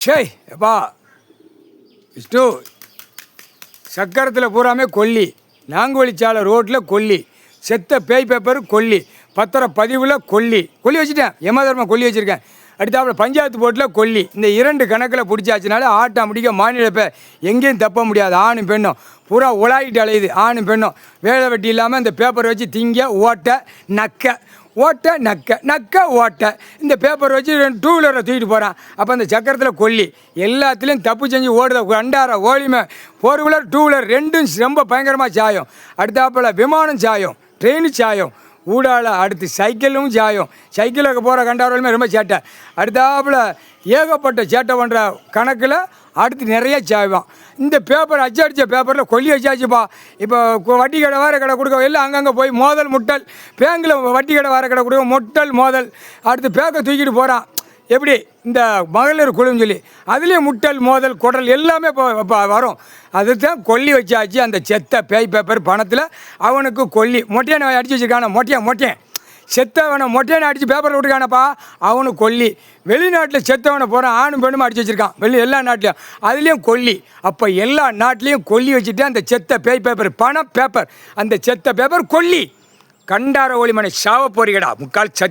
சே எப்பா விஷ்ணு, சக்கரத்தில் பூராமே கொல்லி, நாங்குவழிச்சாலை ரோட்டில் கொல்லி, செத்த பேய் பேப்பர் கொல்லி, பத்திரப்பதிவில் கொல்லி வச்சுட்டேன். யமதர்ம கொல்லி வச்சுருக்கேன். அடுத்தாப்புல பஞ்சாயத்து போர்ட்டில் கொல்லி. இந்த 2 கணக்கில் பிடிச்சாச்சுனால ஆட்டோமேட்டிக்காக மாநிலப்போ எங்கேயும் தப்ப முடியாது. ஆணும் பெண்ணும் பூரா உலாயிட்டு அலையுது. ஆணும் பெண்ணும் வேலை வெட்டி இல்லாமல் இந்த பேப்பரை வச்சு திங்க ஓட்ட நக்க ஓட்ட இந்த பேப்பர் வச்சு 2 வீலரை தூக்கிட்டு போகிறான். அப்போ அந்த சக்கரத்தில் கொல்லி எல்லாத்துலேயும் தப்பு செஞ்சு ஓடுத அண்டார ஓலிமை 4 வீலர் 2 வீலர் ரெண்டும் ரொம்ப பயங்கரமாக சாயம். அடுத்தாப்புல விமானம் சாயம், ட்ரெயின் சாயம், ஊடால அடுத்து சைக்கிளும் சாயம். சைக்கிளுக்கு போகிற கண்டாரோலுமே ரொம்ப சேட்டை. அடுத்தாப்புல ஏகப்பட்ட சேட்டை பண்ணுற கணக்கில் அடுத்து நிறைய சாயம். இந்த பேப்பர் அச்சடித்த பேப்பரில் கொல்லி வச்சாச்சுப்பா. இப்போ வட்டி கடை வார கடை கொடுக்க எல்லாம் அங்கங்கே போய் மோதல் முட்டல், பேங்கில் வட்டி கடை வார கடை கொடுக்க முட்டல் மோதல். அடுத்து பேக்கை தூக்கிட்டு போகிறான். எப்படி இந்த மகளிர் குழுன்னு சொல்லி அதுலேயும் முட்டல் மோதல் குடல் எல்லாமே இப்போ வரும். அதுதான் கொல்லி வச்சாச்சு. அந்த செத்த பேய் பேப்பர் பணத்தில் அவனுக்கு கொல்லி மொட்டையை அடித்து வச்சுருக்கான மொட்டையன் செத்தவனை மொட்டையனை அடித்து பேப்பரில் விட்டுருக்கானப்பா, அவனுக்கு கொல்லி. வெளிநாட்டில் செத்தவனை போகிறான், ஆணும் பெண்ணும் அடித்து வச்சுருக்கான் எல்லா நாட்டிலையும், அதுலேயும் கொல்லி. அப்போ எல்லா நாட்டிலையும் கொல்லி வச்சுட்டு அந்த செத்த பேய் பேப்பர் பண பேப்பர், அந்த செத்த பேப்பர் கொல்லி. கண்டார ஒளிமனை சாவ போறீங்கடா முக்கால் சதி.